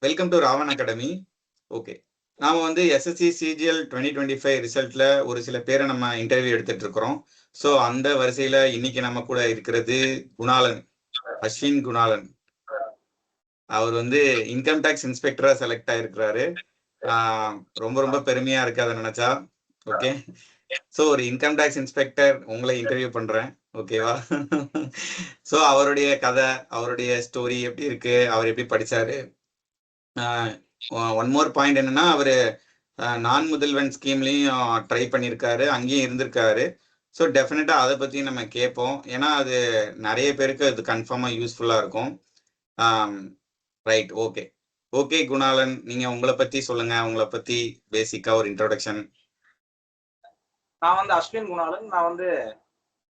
Welcome to Ravan academy. Okay, நாம வந்து SSC CGL 2025 ரிசல்ட்ல ஒரு சில பேரை நம்ம இன்டர்வியூ எடுத்துட்டு இருக்கிறோம். ஸோ அந்த வரிசையில இன்னைக்கு நம்ம கூட இருக்கிறது குணாலன், அஸ்வின் குணாலன். அவர் வந்து இன்கம் டேக்ஸ் இன்ஸ்பெக்டரா செலக்ட் ஆயிருக்கிறாரு. ரொம்ப ரொம்ப பெருமையா இருக்கு அதை நினைச்சா. ஓகே, ஸோ ஒரு இன்கம் டேக்ஸ் இன்ஸ்பெக்டர் உங்களை இன்டர்வியூ பண்றேன். ஓகேவா? ஸோ அவருடைய கதை, அவருடைய ஸ்டோரி எப்படி இருக்கு, அவர் எப்படி படிச்சாரு, ஒன் மோர் பாயிண்ட் என்னன்னா, அவரு நான் முதல்வன் ஸ்கீம்லையும் ட்ரை பண்ணியிருக்காரு, அங்கேயும் இருந்திருக்காரு. ஸோ டெஃபினட்டா அதை பத்தி நம்ம கேட்போம். ஏன்னா அது நிறைய பேருக்கு அது கன்ஃபார்மா யூஸ்ஃபுல்லா இருக்கும். ரைட், ஓகே ஓகே குணாலன், நீங்க உங்களை பத்தி சொல்லுங்க. உங்களை பத்தி பேசிக்கா ஒரு இன்ட்ரோடக்ஷன். நான் வந்து அஸ்வின் குணாலன். நான் வந்து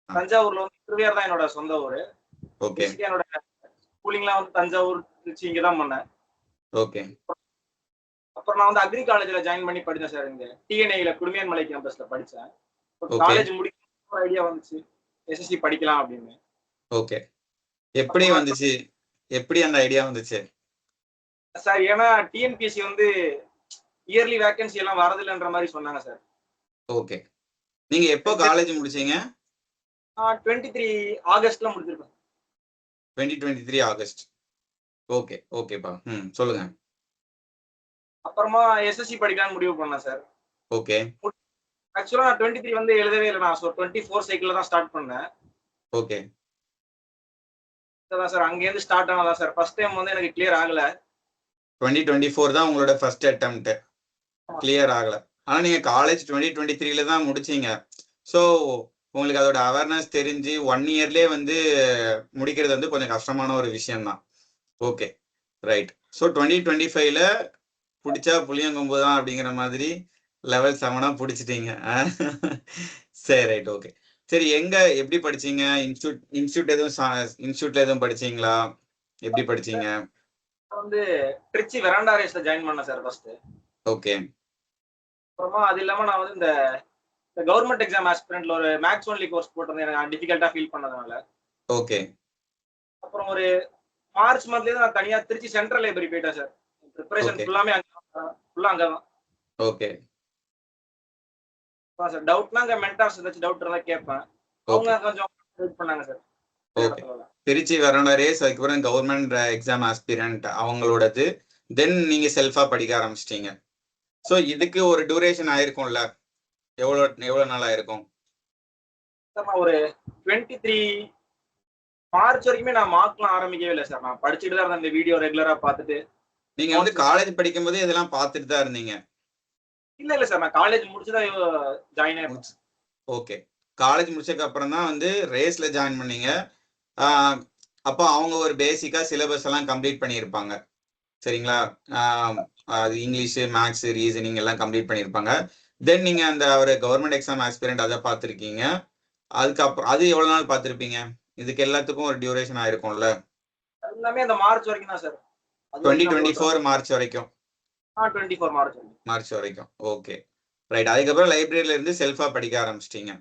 தஞ்சாவூர்ல வந்து திருவையார் தான் என்னோட சொந்த ஊரு. ஓகே, என்னோட ஸ்கூலிங்லாம் வந்து தஞ்சாவூர், திருச்சி இங்க தான் பண்ணேன். ஓகே. அப்புறம் நான் வந்து அக்ரி காலேஜ்ல ஜாயின் பண்ணி படிச்சேன் சார். இங்க டிஎன்ஐல குடுமியான் மலை கேம்பஸ்ல படிச்சேன். Okay. காலேஜ் முடிக்க ஒரு ஐடியா வந்துச்சு, எஸ்எஸ்சி படிக்கலாம் அப்படின்னு. ஓகே, எப்படி வந்துச்சு? எப்படி அந்த ஐடியா வந்துச்சு சார்? ஏன்னா டிஎன்பிஎஸ்சி வந்து இயர்லி வேகன்சி எல்லாம் வரதில்லைன்ற மாதிரி சொன்னாங்க சார். ஓகே, நீங்க எப்போ காலேஜ் முடிச்சீங்க? 23 ஆகஸ்ட்ல முடிச்சிருக்கேன். 2023 ஆகஸ்ட். ஓகே, ஓகேப்பா. சொல்லுங்க. அப்புறமா எஸ்எஸ்சி படிக்கலாம்னு முடிவு பண்ணேன் சார். ஓகே. ஆக்சுவலா நான் 23 வந்து எழுதவே இல்லை. நான் 24 சைக்கிள்ல தான் ஸ்டார்ட் பண்ணேன். ஓகே. சார் அங்கேருந்து ஸ்டார்ட் ஆனதா சார். ஃபர்ஸ்ட் டைம் வந்து எனக்கு கிளியர் ஆகல. 2024 தான் உங்களோட ஃபர்ஸ்ட் அட்டெம்ப்ட். கிளியர் ஆகல. ஆனா நீங்க காலேஜ் 2023ல தான் முடிச்சீங்க. ஸோ உங்களுக்கு அதோட அவேர்னஸ் தெரிஞ்சு 1 இயர்லேயே வந்து முடிக்கிறது வந்து கொஞ்சம் கஷ்டமான ஒரு விஷயம்தான். Okay, right. ஸோ 2025ல பிடிச்சா புளியங்கொம்பு தான் அப்படிங்கிற மாதிரி லெவல் 7 பிடிச்சிட்டீங்க. சரி, ரைட், ஓகே. சரி, எங்க எப்படி படிச்சீங்க? இன்ஸ்டியூட்ல எதுவும் படிச்சீங்களா? எப்படி படிச்சீங்க? வந்து திருச்சி வெராண்டா ரேஸ்ல ஜாயின் பண்ணேன் சார் ஃபர்ஸ்ட். ஓகே. அப்புறமா அது இல்லாம நான் வந்து இந்த கவர்மெண்ட் எக்ஸாம் ஆஸ்பிரண்ட்ல ஒரு மேக்ஸ் ஒன்லி கோர்ஸ் போட்டது எனக்கு டிஃபிகல்ட்டா ஃபீல் பண்ணதுனால. ஓகே. அப்புறம் ஒரு மார்ச் மந்த்ல நான் தனியா திருச்சி சென்ட்ரல் லைப்ரரி போயிட்டேன் சார். ப்ரிப்பரேஷன் ஃபுல்லாமே ஃபுல்லா அங்க தான். ஓகே. சார் டவுட்னா அங்க மென்டார்ஸ் ஏதாச்சும் டவுட் இருந்தா கேட்பேன். அவங்க கொஞ்சம் ஹெல்ப் பண்ணாங்க sir. Okay. Trichy veranda race, அதுக்கப்புறம் கவர்மெண்ட் எக்ஸாம் ஆஸ்பிரண்ட் அவங்களோடது. தென் நீங்க செல்ஃபா படிக்க ஆரம்பிச்சிட்டீங்க. ஸோ இதுக்கு ஒரு டியூரேஷன் ஆயிருக்கும்ல? எவ்வளவு நாள் ஆயிருக்கும்? சார் நான் ஒரு 23 மார்ச் வரைக்குமே நான் மார்க்லாம் ஆரம்பிக்கவே இல்லை சார். நான் படிச்சுட்டு தான் இருந்தேன். இந்த வீடியோ ரெகுலரா பார்த்துட்டு. நீங்க வந்து காலேஜ் படிக்கும் போது இதெல்லாம் பார்த்துட்டு தான் இருந்தீங்க? இல்ல சார், நான் காலேஜ் முடிச்சுதான் ஜாயின் ஆயிருந்தேன். ஓகே, காலேஜ் முடிச்சதுக்கு அப்புறம் தான் வந்து ரேஸ்ல ஜாயின் பண்ணீங்க. அப்போ அவங்க ஒரு பேசிக்கா சிலபஸ் எல்லாம் கம்ப்ளீட் பண்ணியிருப்பாங்க, சரிங்களா? அது இங்கிலீஷ், மேக்ஸ், ரீசனிங் எல்லாம் கம்ப்ளீட் பண்ணியிருப்பாங்க. தென் நீங்க அந்த ஒரு கவர்மெண்ட் எக்ஸாம் ஆஸ்பிரண்ட் அதை பார்த்துருக்கீங்க. அதுக்கப்புறம் அது எவ்வளவு நாள் பார்த்துருப்பீங்க? இதுக்கு எல்லாத்துக்கும் ஒரு டியூரேஷன் ஆயிருக்கும்ல? எல்லாமே அந்த மார்ச் வரைக்கும் தான் சார். 2024 மார்ச் வரைக்கும். 24 மார்ச் வரைக்கும். Okay, right. அதுக்கப்புறம் லைப்ரரியில இருந்து செல்ஃபா படிக்க ஆரம்பிச்சிட்டீங்க.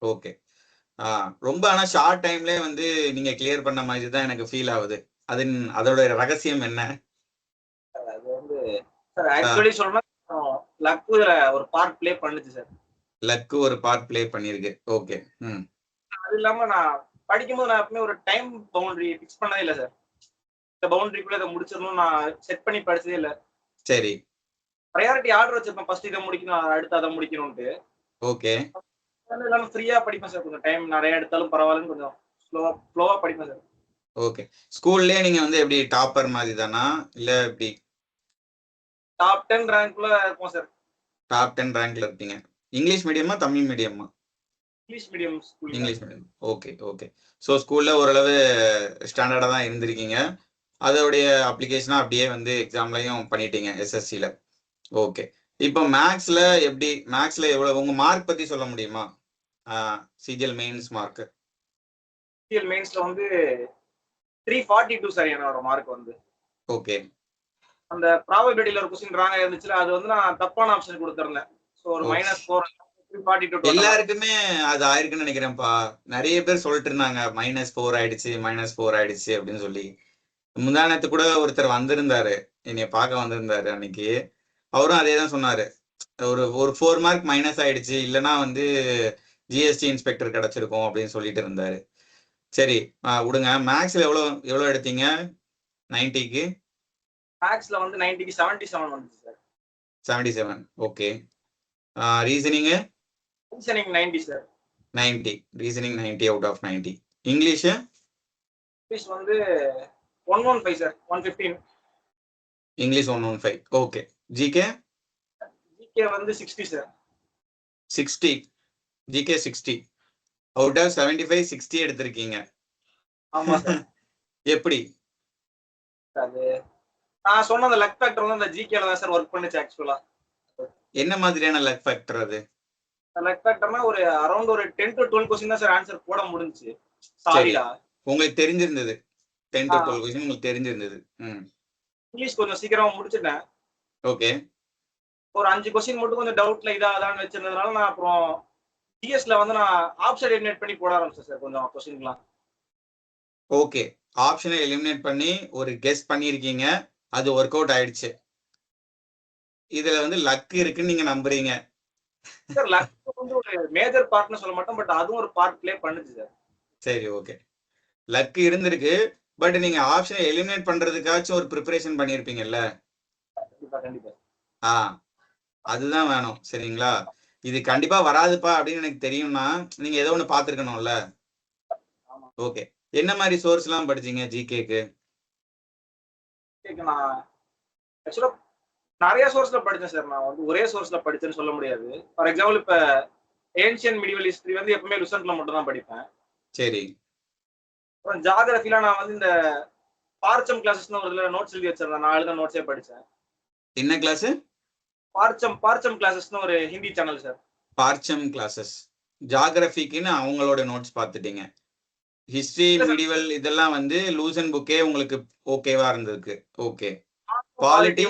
ஓகே. ரொம்ப ஆனா ஷார்ட் டைம்லயே வந்து நீங்க கிளியர் பண்ண மாதிரி தான் எனக்கு ஃபீல் ஆகுது. அதோட ரகசியம் என்ன? அது வந்து சார் ஆக்சுவலி சொல்லணும்னா லக் ஒரு பார்ட் ப்ளே பண்ணுச்சு சார். லக் ஒரு பார்ட் ப்ளே பண்ணிருக்கு. ஓகே. அது இல்லாம நான் படிக்கும்போது நான் எப்பவுமே ஒரு டைம் பவுண்டரி ஃபிக்ஸ் பண்ணதே இல்லை சார். இந்த பவுண்டரிக்குள்ள இதை முடிச்சிடணும் நான் செட் பண்ணி படிச்சதே இல்லை. சரி. ப்ரையாரிட்டி ஆர்டர் வச்சிருப்பேன். ஃபர்ஸ்ட் இதை முடிக்கணும், அடுத்து அதை முடிக்கணும்ட்டு. ஓகே. எல்லாமே ஃப்ரீயா படிப்பேன் சார். கொஞ்சம் டைம் நிறைய எடுத்தாலும் பரவாயில்லன்னு கொஞ்சம் ஸ்லோவா படிப்பேன் சார். ஓகே. ஸ்கூல்லயே நீங்க வந்து எப்படி டாப்பர் மாதிரி தானா, இல்ல எப்படி? டாப் 10 ரேங்க்ல இருக்கும் சார். டாப் 10 ரேங்க்ல இருப்பீங்க. இங்கிலீஷ் மீடியமா தமிழ் மீடியமா? English medium school. English medium. Okay, okay. So ஸ்கூல்ல ஓரளவு ஸ்டாண்டர்டா தான் இருந்திருக்கீங்க. அதோடைய அப்ளிகேஷனா அப்படியே வந்து எக்ஸாம்லையும் பண்ணிட்டீங்க எஸ்எஸ்சில. ஓகே. இப்போ மேக்ஸ்ல எப்படி? மேக்ஸ்ல எவ்வளவு உங்க மார்க் பத்தி சொல்ல முடியுமா? CGL mains mark. சிஜிஎல் மெயின்ஸ்ல வந்து 342 சார் என்னோட மார்க் வந்து. ஓகே. அந்த ப்ராபபிலிட்டில ஒரு क्वेश्चन ராங்கா இருந்துச்சுல, அது வந்து நான் தப்பான ஆப்ஷன் கொடுத்திருந்தேன். சோ ஒரு -4 342. எல்லாருக்குமே அது ஆயிருக்குன்னு நினைக்கிறேன்ப்பா. நிறைய பேர் சொல்லிட்டு இருந்தாங்க -4 ஆயிடுச்சு, -4 ஆயிடுச்சு அப்படின்னு சொல்லி. முந்தானத்து கூட ஒருத்தர் வந்திருந்தாரு, என்னைய பார்க்க வந்திருந்தாரு அன்னைக்கு. அவரும் அதே தான் சொன்னாரு. ஒரு 4 மார்க் மைனஸ் ஆயிடுச்சு, இல்லைன்னா வந்து ஜிஎஸ்டி இன்ஸ்பெக்டர் கிடைச்சிருக்கும் அப்படின்னு சொல்லிட்டு இருந்தாரு. சரி விடுங்க. மேக்ஸ்ல எவ்வளவு எடுத்தீங்க 90க்கு? மேக்ஸ்ல வந்து 90க்கு 77 வந்துச்சு sir. 77. Okay. Reasoning? Reasoning 90 sir. 90. Reasoning 90 out of 90. English? English வந்து 115 sir. 115. English 115. Okay. GK? GK வந்து 60 சார். 60. ஜிகே 60. அவுட் ஆஃப் 75 60 எடுத்திருக்கீங்க. ஆமா சார். எப்படி? அது நான் சொன்ன அந்த லக் ஃபேக்டர் வந்து அந்த ஜிகேல தான் சார் ஒர்க் பண்ணுச்சு ஆக்சுவலா. என்ன மாதிரியான லக் ஃபேக்டர் அது? லக் ஃபேக்டர்னா ஒரு அரௌண்ட் ஒரு 10 to 12 क्वेश्चन தான் சார் ஆன்சர் போட முடிஞ்சுச்சு. சாரிடா. உங்களுக்கு தெரிஞ்சிருந்தது. 10 to 12 क्वेश्चन உங்களுக்கு தெரிஞ்சிருந்தது. இங்கிலீஷ் கொஞ்சம் சீக்கிரமா முடிச்சிட்டேன். ஓகே. ஒரு 5 क्वेश्चन மட்டும் கொஞ்சம் டவுட்ல இதாதான்னு வச்சிருந்ததுனால நான் அப்புறம் டிஎஸ்ல வந்து நான் ஆப்ஷன் எலிமினேட் பண்ணி போட ஆரம்பிச்சேன் சார் கொஞ்சம் क्वेश्चनலாம். ஓகே. ஆப்ஷனை எலிமினேட் பண்ணி ஒரு கெஸ் பண்ணியிருக்கீங்க, அது ஒர்க் அவுட் ஆயிடுச்சு. இதுல வந்து லக் இருக்குன்னு நீங்க நம்புறீங்க. சார் லக் வந்து ஒரு மேஜர் பார்ட்னு சொல்ல மாட்டோம், பட் அதுவும் ஒரு பார்ட் ப்ளே பண்ணுச்சு சார். சரி, ஓகே. லக் இருந்திருக்கு, பட் நீங்க ஆப்ஷனை எலிமினேட் பண்றதுக்காச்சும் ஒரு ப்ரிப்பரேஷன் பண்ணியிருப்பீங்கல்ல. கண்டிப்பா. அதுதான் வேணும். சரிங்களா? இது கண்டிப்பா வராதுப்பா அப்படின்னு எனக்கு தெரியும்னா நீங்க ஏதோ ஒண்ணு பார்த்திருக்கணும்ல. ஓகே. என்ன மாதிரி சோர்ஸ் எல்லாம் படிச்சீங்க ஜிகேக்கு? நான் ஆக்சுவலா நிறைய சோர்ஸ்ல படிச்சேன் சார். நான் வந்து ஒரே சோர்ஸ்ல படிச்சேன்னு சொல்ல முடியாது. ஃபார் எக்ஸாம்பிள் இப்ப ஏன்ஷியன் மிடிவல் ஹிஸ்டரி வந்து எப்பவுமே லுசன்ட்ல மட்டும் தான் படிப்பேன். சரி. அப்புறம் ஜியோகிராஃபில நான் வந்து இந்த பார்ச்சம் கிளாஸஸ்னு ஒரு இதுல நோட்ஸ் எழுதி வச்சிருந்தேன். நான் எழுத நோட்ஸே படிச்சேன். என்ன கிளாஸ்? பார்ச்சம் கிளாஸஸ்னு ஒரு ஹிந்தி சேனல் சார். பார்ச்சம் கிளாஸஸ். ஜியோகிராஃபிக்குன்னு அவங்களோட நோட்ஸ் பார்த்துட்டீங்க. ஹிஸ்டரி மிடிவல் இதெல்லாம் வந்து லூசன் புக்கே உங்களுக்கு ஓகேவா இருந்திருக்கு. ஓகே. குவாலிட்டி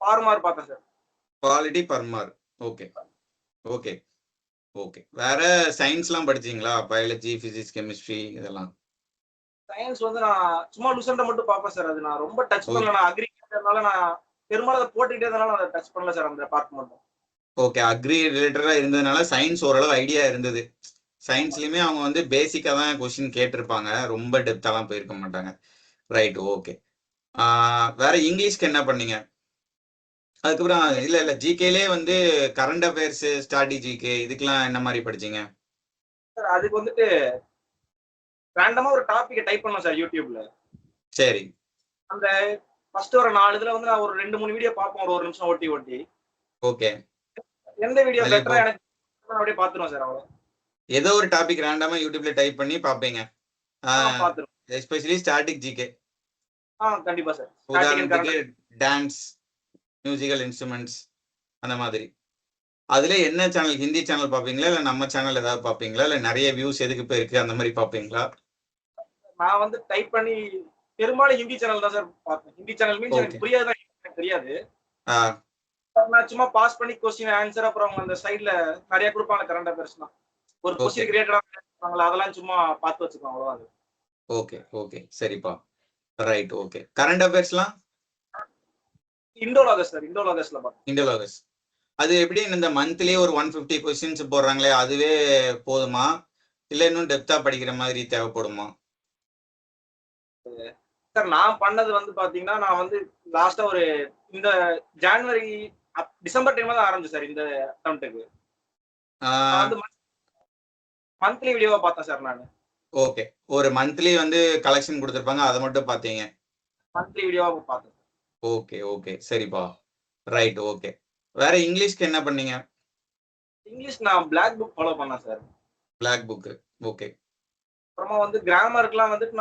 ஃபார்மார் பார்த்தேன் சார். குவாலிட்டி பர்மார். ஓகே. ஓகே. ஓகே. வேற சயின்ஸ்லாம் படிச்சீங்களா? பயாலஜி, பிசிக்ஸ், கெமிஸ்ட்ரி இதெல்லாம்? சயின்ஸ் வந்து நான் சும்மா லுசன்ட்ட மட்டும் பார்ப்பேன் சார். அது நான் ரொம்ப டச் பண்ணல. நான் அக்ரிகல்ச்சர்னால நான் பெரும்பாலும் அதை போட்டுக்கிட்டே இருந்தனால அதை டச் பண்ணல சார் அந்த பார்ட் மட்டும். ஓகே. அக்ரி ரிலேட்டடா இருந்ததுனால சயின்ஸ் ஓரளவு ஐடியா இருந்தது. சயின்ஸ்லயுமே அவங்க வந்து பேசிக்கா தான் கொஸ்டின் கேட்டிருப்பாங்க, ரொம்ப டெப்த்தாலாம் போயிருக்க மாட்டாங்க. Right, okay. வேற இங்கிலீஷ்க்கு என்ன பண்ணீங்க? அதுக்கப்புறம் இல்ல ஜிகேலே வந்து கரண்ட் அஃபேர்ஸ், ஸ்ட்ராட்டஜிக்கு இதுக்கெல்லாம் என்ன மாதிரி படிச்சீங்க? சார் அதுக்கு வந்துட்டு ரேண்டமா ஒரு டாபிக் டைப் பண்ணோம் சார் யூடியூப்ல. சரி. அந்த ஃபர்ஸ்ட் ஒரு 4 இதுல வந்து நான் ஒரு 2-3 வீடியோ பார்ப்போம் ஒரு நிமிஷம் ஓட்டி. ஓகே. எந்த வீடியோ பெட்டரா எனக்கு அப்படியே பாத்துறோம் சார் அவ்வளவு. ஏதோ ஒரு டாபிக் ரேண்டமா யூடியூப்ல டைப் பண்ணி பாப்பீங்க. பாத்துறோம். Especially static GK. கண்டிப்பா சார். உதாரணத்துக்கு டான்ஸ், மியூசிக்கல் இன்ஸ்ட்ருமெண்ட்ஸ் அந்த மாதிரி. அதுல என்ன சேனல்? ஹிந்தி சேனல் பாப்பீங்களா, இல்ல நம்ம சேனல் ஏதாவது பாப்பீங்களா, இல்ல நிறைய வியூஸ் எதுக்கு போயிருக்கு அந்த மாதிரி பாப்பீங்களா? நான் வந்து டைப் பண்ணி பெரும்பாலும் ஹிந்தி சேனல் தான் சார் பார்ப்பேன். ஹிந்தி சேனல் மீன்ஸ் எனக்கு புரியாதுதான், எனக்கு தெரியாது. நான் சும்மா பாஸ் பண்ணி கொஸ்டின் ஆன்சர் அப்புறம் அந்த சைடுல நிறைய கொடுப்பாங்க கரண்ட் அஃபேர்ஸ்லாம். ஒரு கொஸ்டின் கிரியேட்டடா இருப்பாங்களா அதெல்லாம் சும்மா பார்த்து வச்சுக்கோங்க அவ்வளவுதான். ஓகே. ஓகே. சரிப்பா. ரைட். ஓகே. கரண்ட் அஃபேர்ஸ்லாம் இண்டோலாகஸ் சார். இண்டோலாகஸ்ல பார்த்தேன். இண்டோலாகஸ். அது எப்படி இந்த மந்த்லி ஒரு 150 கொஸ்டின்ஸ் போடுறாங்களே அதுவே போதுமா, இல்ல இன்னும் டெப்தா படிக்கிற மாதிரி தேவைப்படுமா? சார் நான் பண்ணது வந்து பாத்தீங்கன்னா நான் வந்து லாஸ்டா ஒரு இந்த ஜனவரி டிசம்பர் டைம்ல தான் ஆரம்பிச்சேன் சார் இந்த அட்டெம்ப்ட்க்கு. மந்த்லி வீடியோவா பார்த்தேன் சார் நான். ஓகே. ஒரு மந்த்லி வந்து கலெக்ஷன் கொடுத்திருப்பாங்க, அதை மட்டும் பாத்தீங்க? மந்த்லி வீடியோவா பார்த்தேன். ஓகே. ஓகே. சரிப்பா. ரைட். ஓகே. வேற இங்கிலீஷ்க்கு என்ன பண்ணீங்க? இங்கிலீஷ் நான் பிளாக் புக் ஃபாலோ பண்ணேன் சார். Black book. ஓகே. அப்புறமா வந்து கிராமருக்குலாம் வந்துட்டு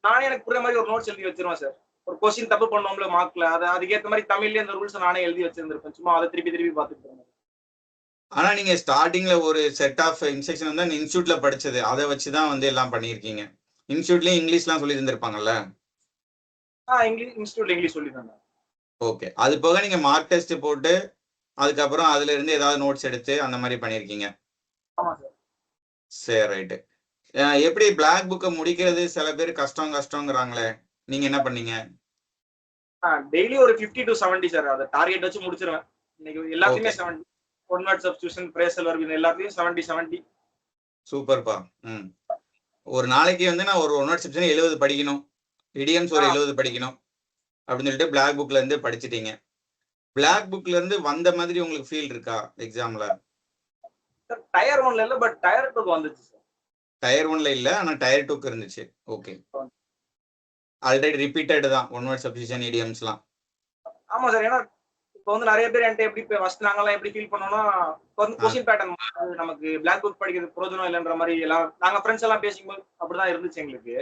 நானே எனக்கு புரியுற மாதிரி ஒரு நோட்ஸ் எழுதி வச்சிருவேன் சார். ஒரு கொஸ்டின் தப்பு பண்ணோம்ல மார்க்ல, அதுக்கேற்ற மாதிரி தமிழ்லயே அந்த ரூல்ஸ் நானே எழுதி வச்சிருந்திருப்பேன். சும்மா அதை திருப்பி பார்த்துட்டு. ஆனா நீங்க ஸ்டார்டிங்ல ஒரு செட் ஆஃப் இன்ஸ்ட்ரக்ஷன் வந்து இன்ஸ்டியூட்ல படிச்சது, அதை வச்சுதான் வந்து எல்லாம் பண்ணிருக்கீங்க. இன்ஸ்டியூட்லயும் இங்கிலீஷ்லாம் சொல்லி இருந்திருப்பாங்கல்ல? இன்ஸ்டியூட்ல இங்கிலீஷ் சொல்லிருந்தாங்க. ஓகே. அது போக நீங்க மார்க் டெஸ்ட் போட்டு அதுக்கப்புறம் அதுல இருந்து ஏதாவது நோட்ஸ் எடுத்து அந்த மாதிரி பண்ணிருக்கீங்க? ஆமா சார். சரி, ரைட்டு. எப்படி பிளாக் புக்கை முடிக்கிறது சில பேர் கஷ்டங்கிறாங்களே, நீங்க என்ன பண்ணீங்க? டெய்லி ஒரு 50 to 70 சார். அத டார்கெட் வச்சு முடிச்சிருவேன். இன்னைக்கு எல்லாத்தையுமே 70. ஒன் வேர்ட் சப்ஸ்டிடியூஷன், பிரேசல் வர்க் எல்லாத்தையும் 70. சூப்பர்ப்பா. ஒரு நாளைக்கு வந்து நான் ஒரு ஒன் வேர்ட் சப்ஸ்டிடியூஷன் 70 படிக்கணும். இடியம்ஸ் ஒரு 70 படிக்கணும் அப்படின்னு சொல்லிட்டு பிளாக் புக்ல இருந்து படிச்சிட்டீங்க. பிளாக் புக்ல இருந்து வந்த மாதிரி உங்களுக்கு ஃபீல் இருக்கா எக்ஸாம்ல? டயர் 1ல இல்ல, பட் டயர் 2க்கு வந்துச்சு சார். டயர் 1ல இல்ல, ஆனா டயர் 2க்கு இருந்துச்சு. ஓகே. ஆல்ரெடி ரிப்பீட்டட் தான் ஒன் வேர்ட் சப்ஸ்டிடியூஷன் இடியம்ஸ்லாம். ஆமா சார். ஏன்னா இப்போ வந்து நிறைய பேர் என்கிட்ட எப்படி ஃபர்ஸ்ட் நாங்கெல்லாம் எப்படி ஃபீல் பண்ணோம்னா, இப்போ வந்து கொஸ்டின் பேட்டர்ன் நமக்கு பிளாக் புக் படிக்கிறது பிரயோஜனம் இல்லைன்ற மாதிரி எல்லாம் நாங்க ஃப்ரெண்ட்ஸ் எல்லாம் பேசிக்கும்போது அப்படிதான் இருந்துச்சு எங்களுக்கு.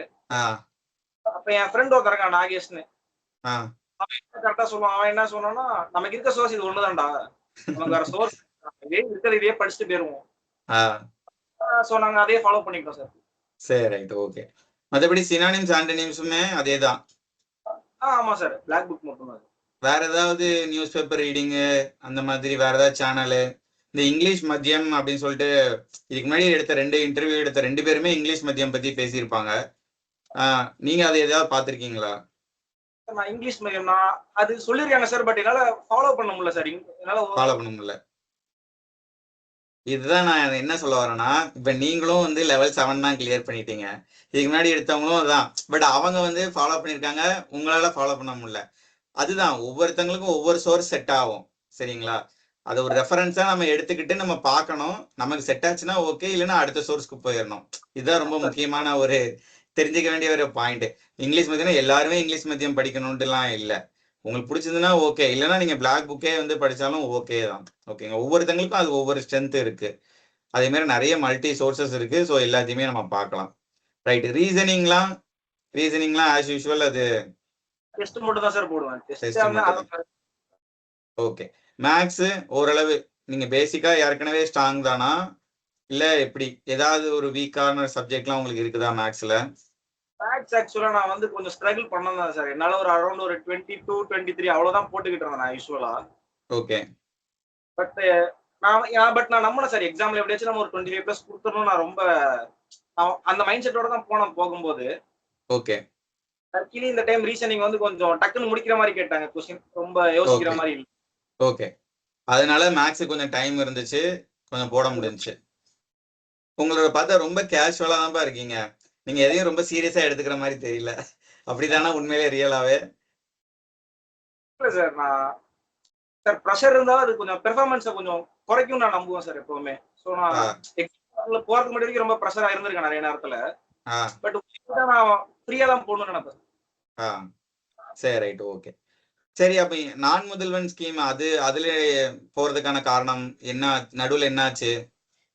அப்ப என் ஃப்ரெண்ட் ஒருத்தர் இருக்கான் நாகேஷ்னு. அவன் கரெக்டா சொல்லுவான். அவன் என்ன சொன்னான்னா, நமக்கு இருக்க சோர்ஸ் இது ஒண்ணுதான்டா, நமக்கு வேற சோர்ஸ் இருக்கிறது இதே படிச்சுட்டு போயிருவோம். சோ நாங்க அதே ஃபாலோ பண்ணிட்டோம் சார். சரி, ரைட், ஓகே. மற்றபடி சினானிம்ஸ் ஆன்டனிம்ஸுமே அதே தான். ஆமா சார். பிளாக் புக் மட்டும் தான். வேற ஏதாவது நியூஸ் பேப்பர் ரீடிங்கு அந்த மாதிரி வேற ஏதாவது சேனலு? இந்த இங்கிலீஷ் மதியம் அப்படின்னு சொல்லிட்டு இதுக்கு முன்னாடி இன்டர்வியூ எடுத்த 2 பேருமே இங்கிலீஷ் மதியம் பத்தி பேசியிருப்பாங்க. நீங்க அதை ஏதாவது பார்த்திருக்கீங்களா? நான் இங்கிலீஷ் மீடியம் நான் அது சொல்லிருக்காங்க சார். பட் என்னால ஃபாலோ பண்ண முடியல சார். என்னால ஃபாலோ பண்ண முடியல. இதுதான் நான் என்ன சொல்ல வரேன்னா, இப்ப நீங்களும் வந்து லெவல் 7 தான் கிளியர் பண்ணிட்டீங்க. இதுக்கு முன்னாடி எடுத்தவங்களும் அதான். பட் அவங்க வந்து ஃபாலோ பண்ணியிருக்காங்க, உங்களால ஃபாலோ பண்ண முடியல. அதுதான் ஒவ்வொருத்தங்களுக்கும் ஒவ்வொரு சோர்ஸ் செட் ஆகும். சரிங்களா? அதை ஒரு ரெஃபரன்ஸா நம்ம எடுத்துக்கிட்டு நம்ம பார்க்கணும். நமக்கு செட் ஆச்சுன்னா ஓகே, இல்லைன்னா அடுத்த சோர்ஸ்க்கு போயிடணும். இதுதான் ரொம்ப முக்கியமான ஒரு தெரிஞ்சுக்க வேண்டிய ஒரு பாயிண்ட். இங்கிலீஷ் மதியம் எல்லாருமே இங்கிலீஷ் மதியம் படிக்கணும்ட்டுலாம் இல்லை. உங்களுக்கு பிடிச்சதுன்னா ஓகே, இல்லைன்னா நீங்க பிளாக் புக்கே வந்து படிச்சாலும் ஓகே தான். ஓகேங்க. ஒவ்வொருத்தங்களுக்கும் அது ஒவ்வொரு ஸ்ட்ரென்த் இருக்கு. அதே மாதிரி நிறைய மல்டி சோர்சஸ் இருக்கு. ஸோ எல்லாத்தையுமே நம்ம பார்க்கலாம். ரைட். ரீசனிங்லாம் ஆஸ் யூஷுவல் அது டெஸ்ட் மட்டும் தான் சார் போடுவேன். ஓகே. மேக்ஸ் ஓரளவு நீங்க பேசிக்கா ஏற்கனவே ஸ்ட்ராங் தானா, இல்ல எப்படி ஏதாவது ஒரு வீக்கான சப்ஜெக்ட்லாம் உங்களுக்கு இருக்குதா மேக்ஸ்ல? மேக்ஸ் ஆக்சுவலா நான் வந்து கொஞ்சம் ஸ்ட்ரகிள் பண்ணதான் சார். என்னால ஒரு அரௌண்ட் ஒரு 22, 23 அவ்வளவுதான் போட்டுக்கிட்டு இருந்தேன் நான் யூஸ்வலா. ஓகே. பட் நான் நம்பினேன் சார். எக்ஸாம்ல எப்படியாச்சும் நம்ம ஒரு 25 பிளஸ் கொடுத்துடணும். நான் ரொம்ப அந்த மைண்ட் செட்டோட தான் போகும்போது. ஓகே. லக்கிலி இந்த டைம் ரீசனிங் வந்து கொஞ்சம் டக்குன்னு முடிக்கிற மாதிரி கேட்டாங்க கொஸ்டின். ரொம்ப யோசிக்கிற மாதிரி இல்லை. ஓகே. அதனால மேக்ஸ் கொஞ்சம் டைம் இருந்துச்சு, கொஞ்சம் போட முடிஞ்சுச்சு. உங்களோட பார்த்தா ரொம்ப கேஷுவலா தான்ப்பா இருக்கீங்க. நீங்க எதையும் ரொம்ப சீரியஸா எடுத்துக்கிற மாதிரி தெரியல. அப்படிதானா உண்மையிலே ரியலாவே? இல்ல சார். சார் ப்ரெஷர் இருந்தாலும் அது கொஞ்சம் பெர்ஃபார்மன்ஸை கொஞ்சம் குறைக்கும் நான் நம்புவேன் சார் எப்பவுமே. ஸோ நான் எக்ஸாம்ல போறதுக்கு முன்னாடி ரொம்ப ப்ரெஷரா இருந்திருக்கேன் நிறைய நேரத்துல. பட் நான் ஃப்ரீயா தான் போகணும்னு நினைப்பேன். சரி, ரைட், ஓகே. சரி, அப்ப நான் முதல்வன் ஸ்கீம் அதுல போறதுக்கான காரணம் என்ன? நடுவுல என்னாச்சு?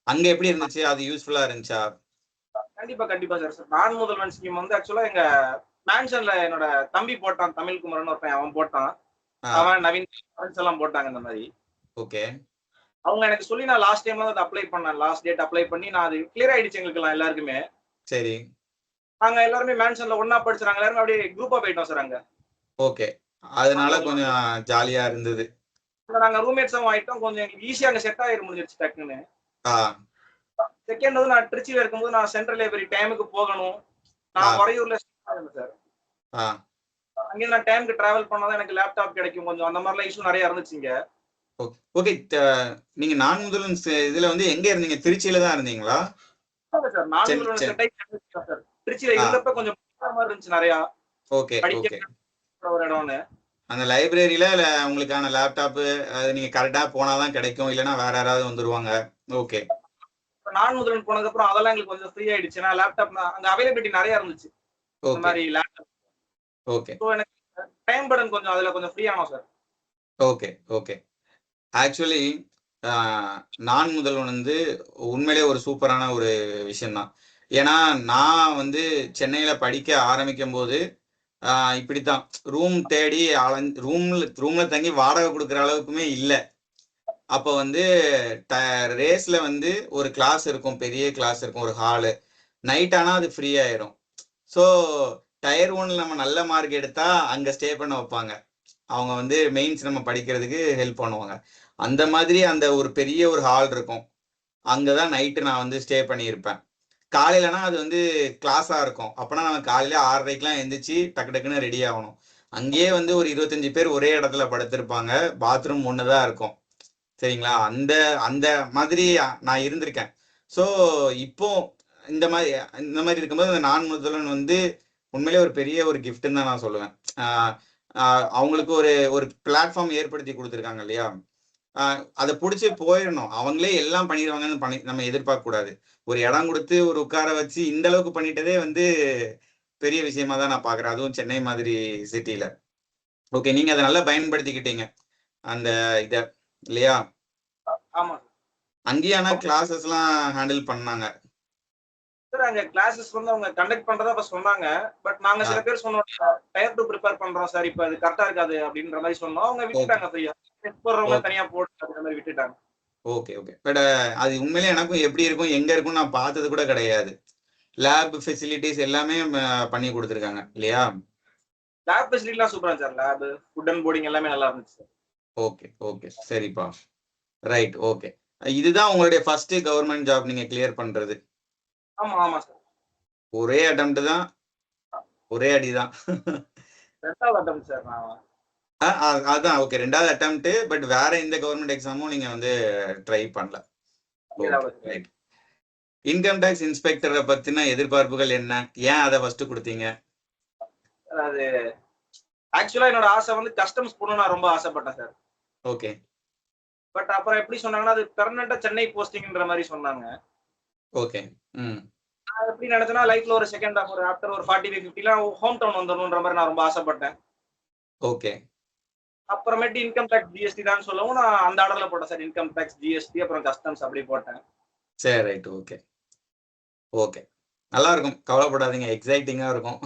அங்க எப்படி இருந்துச்சு? அது யூஸ்ஃபுல்லா இருந்துச்சா? கண்டிப்பா சார். நான் முதல்வன் ஸ்கீம் வந்து ஆக்சுவலா எங்க மேன்ஷன்ல என்னோட தம்பி போட்டான். தமிழ் குமரன் ஒருத்தன் அவன் போட்டான். அவன் நவீன் ஃப்ரெண்ட்ஸ் எல்லாம் போட்டாங்க இந்த மாதிரி. ஓகே. அவங்க எனக்கு சொல்லி நான் லாஸ்ட் டைம்ல அதை அப்ளை பண்ணேன். லாஸ்ட் டேட் அப்ளை பண்ணி நான் அது கிளியர் ஆயிடுச்சு எங்களுக்கு எல்லாருக்குமே. சரி. நாங்க எல்லாருமே மேன்ஷன்ல ஒண்ணா படிச்சாங்க. எல்லாரும் அப்படியே குரூப்பா போயிட்டோம் சார் அங்க. ஓகே. அதனால கொஞ்சம் ஜாலியா இருந்தது. நாங்க ரூம்மேட்ஸும் ஆயிட்டோம். கொஞ்சம் எங்களுக்கு ஈஸியா அங்க செட் ஆயிரு முடிஞ்சிருச்சு டக்குன்னு. செகண்ட் வந்து நான் திருச்சியில இருக்கும்போது நான் சென்ட்ரல் லைப்ரரி டைமுக்கு போகணும். நான் வரையூர்ல சார். அங்கே நான் டைமுக்கு டிராவல் பண்ணாதான் எனக்கு லேப்டாப் கிடைக்கும். கொஞ்சம் அந்த மாதிரிலாம் இஷ்யூ நிறைய இருந்துச்சுங்க. ஓகே. நீங்க நான் முதல்வன் இதுல வந்து எங்க இருந்தீங்க? திருச்சியில தான் இருந்தீங்களா? சார் நான் முதல்வன் திருச்சியில இருந்தப்ப கொஞ்சம் மாதிரி இருந்துச்சு நிறைய. ஓகே. ஒரு இடம்னு அந்த லைப்ரரியில உங்களுக்கான லேப்டாப் அது நீங்க கரெக்டா போனாதான் கிடைக்கும், இல்லைன்னா வேற யாராவது வந்துருவாங்க. ஓகே. நான் முதல்வன் போனதுக்கு அப்புறம் அதெல்லாம் எங்களுக்கு கொஞ்சம் ஃப்ரீ ஆயிடுச்சு. நான் லேப்டாப் அங்க அவைலபிலிட்டி நிறைய இருந்துச்சு. இந்த மாதிரி லேப்டாப். ஓகே. சோ எனக்கு டைம் பர்டன் கொஞ்சம் அதுல கொஞ்சம் ஃப்ரீ ஆனோம் சார். ஓகே. ஆக்சுவலி நான் முதல்வன் வந்து உண்மையிலே ஒரு சூப்பரான ஒரு விஷயம் தான். ஏன்னா நான் வந்து சென்னையில படிக்க ஆரம்பிக்கும் போது இப்படித்தான் ரூம் தேடி ரூம்ல தங்கி வாடகை கொடுக்குற அளவுக்குமே இல்லை. அப்போ வந்து ரேஸ்ல வந்து ஒரு கிளாஸ் இருக்கும், பெரிய கிளாஸ் இருக்கும், ஒரு ஹாலு. நைட் ஆனால் அது ஃப்ரீ ஆயிரும். ஸோ டயர் 1 நம்ம நல்ல மார்க் எடுத்தா அங்க ஸ்டே பண்ண வைப்பாங்க. அவங்க வந்து மெயின்ஸ் நம்ம படிக்கிறதுக்கு ஹெல்ப் பண்ணுவாங்க. அந்த மாதிரி அந்த ஒரு பெரிய ஒரு ஹால் இருக்கும். அங்கதான் நைட்டு நான் வந்து ஸ்டே பண்ணியிருப்பேன். காலையிலனா அது வந்து கிளாஸா இருக்கும். அப்பனா நம்ம காலையில 6:30க்கெல்லாம் எந்திரிச்சு டக்கு டக்குன்னு ரெடி ஆகணும். அங்கேயே வந்து ஒரு 25 பேர் ஒரே இடத்துல படுத்திருப்பாங்க. பாத்ரூம் ஒண்ணுதான் இருக்கும். சரிங்களா? அந்த அந்த மாதிரி நான் இருந்திருக்கேன். ஸோ இப்போ இந்த மாதிரி இந்த மாதிரி இருக்கும்போது அந்த நான் முதல்வன் வந்து உண்மையிலேயே ஒரு பெரிய ஒரு கிஃப்ட்ன்னு தான் நான் சொல்லுவேன். அவங்களுக்கு ஒரு ஒரு பிளாட்ஃபார்ம் ஏற்படுத்தி கொடுத்துருக்காங்க இல்லையா? அதை பிடிச்சி போயிடணும். அவங்களே எல்லாம் பண்ணிடுவாங்கன்னு நம்ம எதிர்பார்க்க கூடாது. ஒரு இடம் கொடுத்து ஒரு உட்கார வச்சு இந்த அளவுக்கு பண்ணிட்டதே வந்து பெரிய விஷயமா தான் நான் பாக்குறேன். அதுவும் சென்னை மாதிரி சிட்டில. ஓகே, நீங்க அதை நல்லா பயன்படுத்திக்கிட்டீங்க அந்த இத இல்லையா? ஆமா அங்கேயே ஆனா கிளாஸஸ் எல்லாம் ஹேண்டில் பண்ணாங்க. சார் அங்க கிளாஸஸ் வந்து அவங்க கண்டக்ட் பண்றதா அப்ப சொன்னாங்க. பட் நாங்க சில பேர் சொன்னோம் டயர் 2 ப்ரிப்பேர் பண்றோம் சார், இப்ப அது கரெக்டா இருக்காது அப்படின்ற மாதிரி சொன்னோம். அவங்க விட்டுட்டாங்க ஃப்ரீயா. டெஸ்ட் போடுறவங்க தனியா போட்டு அந்த மாதிரி விட்டுட்டாங்க. Okay okay. பட் அது உண்மையிலே எனக்கும் எப்படி இருக்கும் எங்க இருக்கும் நான் பார்த்தது கூட கிடையாது. லேப் ஃபெசிலிட்டிஸ் எல்லாமே பண்ணி கொடுத்துருக்காங்க இல்லையா? லேப் ஃபெசிலிட்டிலாம் சூப்பரா sir. Lab, food and boarding எல்லாமே நல்லா இருந்துச்சு சார். ஓகே ஓகே சரிப்பா. Right okay. இதுதான் உங்களுடைய ஃபர்ஸ்ட் கவர்மெண்ட் ஜாப் நீங்க கிளியர் பண்றது? ஆமா ஆமா சார். ஒரே அட்டெம்ப்ட் தான், ஒரே அடிதான். ரெண்டாவது அட்டெம்ப்ட் சார் நான். அதான் ஓகே, 2வது அட்டெம்ப்ட். பட் வேற எந்த கவர்மெண்ட் எக்ஸாமும் நீங்க வந்து ட்ரை பண்ணல. ரைட். இன்கம் டாக்ஸ் இன்ஸ்பெக்டரை பத்தின எதிர்பார்ப்புகள் என்ன? ஏன் அதை ஃபர்ஸ்ட் கொடுத்தீங்க? அது ஆக்சுவலா என்னோட ஆசை வந்து கஸ்டம்ஸ் போகணும்னு நான் ரொம்ப ஆசைப்பட்டேன் சார். ஓகே. பட் அப்புறம் எப்படி சொன்னாங்கன்னா அது பெர்மனண்டா சென்னை போஸ்டிங்ன்ற மாதிரி சொன்னாங்க. ஓகே. நான் எப்படி நினைச்சேன்னா லைஃப்ல ஒரு செகண்ட் ஆஃப் ஒரு ஆஃப்டர் ஒரு 45-50லாம் ஹோம் டவுன் வந்துடணுன்ற மாதிரி நான் ரொம்ப ஆசைப்பட்டேன். ஓகே. அப்புறமேட்டு இன்கம் டாக்ஸ் ஜிஎஸ்டி தான் சொல்லவும் நான் அந்த ஆர்டர்ல போட்டேன் சார். இன்கம் டாக்ஸ் ஜிஎஸ்டி அப்புறம் கஸ்டம்ஸ் அப்படி போட்டேன். சரி ரைட் ஓகே. ஓகே, நல்லா இருக்கும், கவலைப்படாதீங்க, எக்ஸைட்டிங்கா இருக்கும்.